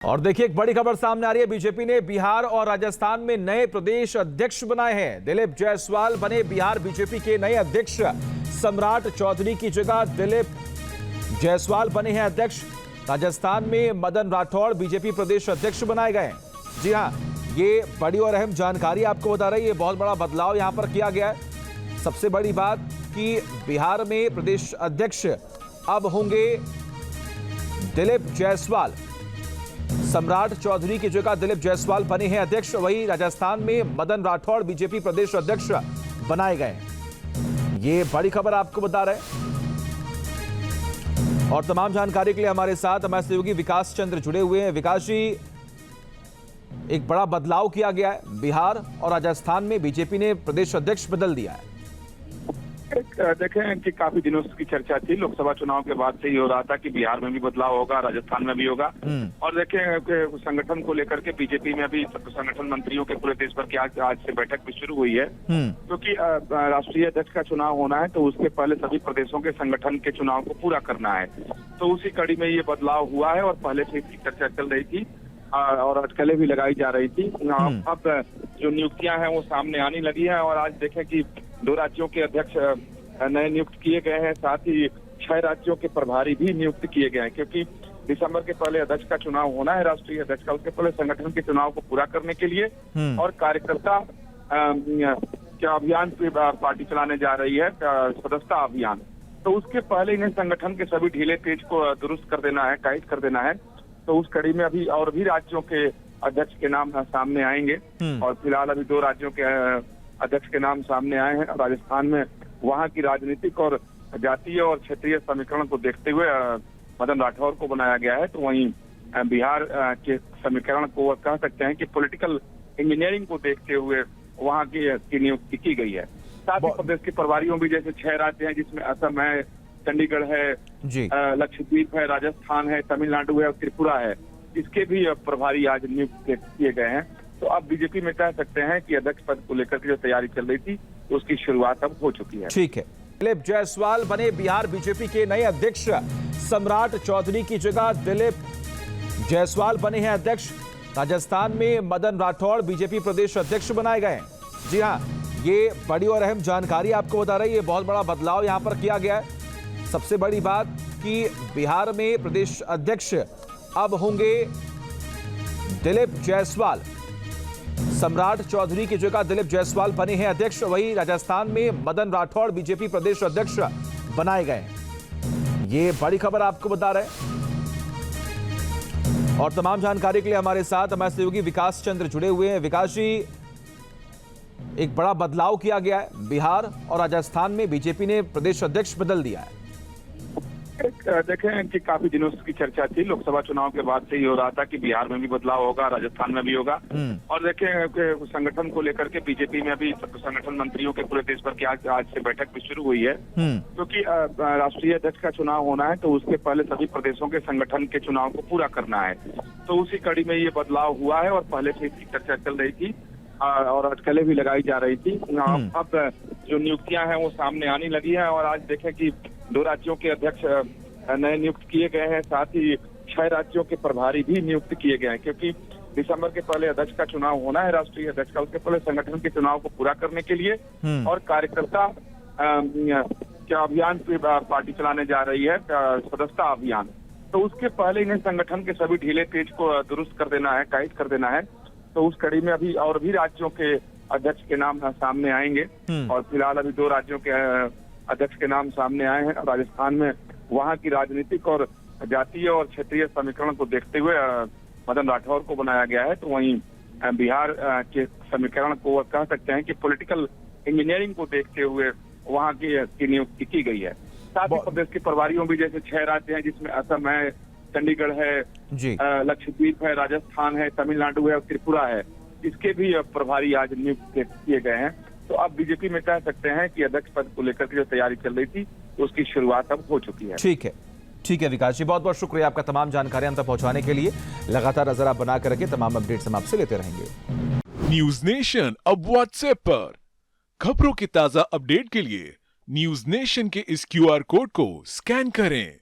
और देखिए एक बड़ी खबर सामने आ रही है। बीजेपी ने बिहार और राजस्थान में नए प्रदेश अध्यक्ष बनाए हैं। दिलीप जायसवाल बने बिहार बीजेपी के नए अध्यक्ष। सम्राट चौधरी की जगह दिलीप जायसवाल बने हैं अध्यक्ष। राजस्थान में मदन राठौड़ बीजेपी प्रदेश अध्यक्ष बनाए गए हैं। जी हां, ये बड़ी और अहम जानकारी आपको बता रही है। बहुत बड़ा बदलाव यहां पर किया गया है। सबसे बड़ी बात कि बिहार में प्रदेश अध्यक्ष अब होंगे दिलीप जायसवाल। सम्राट चौधरी की जगह दिलीप जायसवाल बने हैं अध्यक्ष। वहीं राजस्थान में मदन राठौड़ बीजेपी प्रदेश अध्यक्ष बनाए गए हैं। ये बड़ी खबर आपको बता रहे हैं। और तमाम जानकारी के लिए हमारे साथ हमारे सहयोगी विकास चंद्र जुड़े हुए हैं। विकास जी, एक बड़ा बदलाव किया गया है। बिहार और राजस्थान में बीजेपी ने प्रदेश अध्यक्ष बदल दिया है। देखें कि काफी दिनों की चर्चा थी, लोकसभा चुनाव के बाद से ही हो रहा था कि बिहार में भी बदलाव होगा, राजस्थान में भी होगा। और देखें संगठन को लेकर के बीजेपी में अभी संगठन मंत्रियों के पूरे देश भर की आज से बैठक भी शुरू हुई है, क्योंकि राष्ट्रीय अध्यक्ष का चुनाव होना है तो उसके पहले सभी प्रदेशों के संगठन के चुनाव को पूरा करना है। तो उसी कड़ी में ये बदलाव हुआ है और पहले से इसकी चर्चा चल रही थी और अटकलें भी लगाई जा रही थी। अब जो नियुक्तियां हैं वो सामने आने लगी है और आज देखें कि 2 राज्यों के अध्यक्ष नए नियुक्त किए गए हैं, साथ ही 6 राज्यों के प्रभारी भी नियुक्त किए गए हैं, क्योंकि दिसंबर के पहले अध्यक्ष का चुनाव होना है, राष्ट्रीय अध्यक्ष का। उसके पहले संगठन के चुनाव को पूरा करने के लिए और कार्यकर्ता क्या अभियान पार्टी चलाने जा रही है, सदस्यता अभियान। तो उसके पहले इन्हें संगठन के सभी ढीले पेच को दुरुस्त कर देना है, टाइट कर देना है। तो उस कड़ी में अभी और भी राज्यों के अध्यक्ष के नाम सामने आएंगे और फिलहाल अभी 2 राज्यों के अध्यक्ष के नाम सामने आए हैं। राजस्थान में वहां की राजनीतिक और जातीय और क्षेत्रीय समीकरण को देखते हुए मदन राठौर को बनाया गया है। तो वहीं बिहार के समीकरण को कह सकते हैं कि पॉलिटिकल इंजीनियरिंग को देखते हुए वहां की नियुक्ति की गई है। साथ ही प्रदेश के प्रभारियों भी जैसे 6 राज्य हैं, जिसमें असम है, चंडीगढ़ है, लक्षद्वीप है, राजस्थान है, तमिलनाडु है और त्रिपुरा है, इसके भी प्रभारी आज नियुक्त किए गए हैं। तो अब बीजेपी में कह सकते हैं कि अध्यक्ष पद को लेकर के जो तैयारी चल रही थी उसकी शुरुआत अब हो चुकी है। ठीक है। दिलीप जायसवाल बने बिहार बीजेपी के नए अध्यक्ष। सम्राट चौधरी की जगह दिलीप जायसवाल बने हैं अध्यक्ष। राजस्थान में मदन राठौड़ बीजेपी प्रदेश अध्यक्ष बनाए गए हैं। जी हां, ये बड़ी और अहम जानकारी आपको बता रही है। बहुत बड़ा बदलाव यहां पर किया गया है। सबसे बड़ी बात कि बिहार में प्रदेश अध्यक्ष अब होंगे दिलीप जायसवाल। सम्राट चौधरी की जगह दिलीप जायसवाल बने हैं अध्यक्ष। वहीं राजस्थान में मदन राठौड़ बीजेपी प्रदेश अध्यक्ष बनाए गए हैं। ये बड़ी खबर आपको बता रहे हैं। और तमाम जानकारी के लिए हमारे साथ हमारे सहयोगी विकास चंद्र जुड़े हुए हैं। विकास जी, एक बड़ा बदलाव किया गया है। बिहार और राजस्थान में बीजेपी ने प्रदेश अध्यक्ष बदल दिया है। देखें कि काफी दिनों की चर्चा थी, लोकसभा चुनाव के बाद से ही हो रहा था कि बिहार में भी बदलाव होगा, राजस्थान में भी होगा। और देखें संगठन को लेकर के बीजेपी में अभी संगठन मंत्रियों के पूरे देश भर की आज से बैठक भी शुरू हुई है, क्योंकि राष्ट्रीय अध्यक्ष का चुनाव होना है तो उसके पहले सभी प्रदेशों के संगठन के चुनाव को पूरा करना है। तो उसी कड़ी में ये बदलाव हुआ है और पहले से इसकी चर्चा चल रही थी और अटकलें भी लगाई जा रही थी। अब जो नियुक्तियां हैं वो सामने आने लगी है और आज देखें कि 2 राज्यों के अध्यक्ष नए नियुक्त किए गए हैं, साथ ही 6 राज्यों के प्रभारी भी नियुक्त किए गए हैं, क्योंकि दिसंबर के पहले अध्यक्ष का चुनाव होना है, राष्ट्रीय अध्यक्ष का। उसके पहले संगठन के चुनाव को पूरा करने के लिए और कार्यकर्ता क्या अभियान पार्टी चलाने जा रही है, सदस्यता अभियान। तो उसके पहले इन्हें संगठन के सभी ढीले पेच को दुरुस्त कर देना है, टाइट कर देना है। तो उस कड़ी में अभी और भी राज्यों के अध्यक्ष के नाम सामने आएंगे और फिलहाल अभी 2 राज्यों के अध्यक्ष के नाम सामने आए हैं। राजस्थान में वहां की राजनीतिक और जातीय और क्षेत्रीय समीकरण को देखते हुए मदन राठौर को बनाया गया है। तो वहीं बिहार के समीकरण को कह सकते हैं कि पॉलिटिकल इंजीनियरिंग को देखते हुए वहां की नियुक्ति की गई है। साथ ही प्रदेश के प्रभारियों भी जैसे 6 राज्य हैं, जिसमें असम है, चंडीगढ़ है, लक्षद्वीप है, राजस्थान है, तमिलनाडु है और त्रिपुरा है, इसके भी प्रभारी आज नियुक्त किए गए हैं। तो अब बीजेपी में कह सकते हैं कि अध्यक्ष पद को लेकर के जो तैयारी चल रही थी उसकी शुरुआत अब हो चुकी है। ठीक है विकास जी, बहुत बहुत शुक्रिया आपका तमाम जानकारियां हम तक पहुंचाने के लिए। लगातार नजर आप बना कर रखें, तमाम अपडेट्स हम आपसे लेते रहेंगे। न्यूज नेशन अब व्हाट्सएप पर खबरों की ताजा अपडेट के लिए न्यूज नेशन के इस QR कोड को स्कैन करें।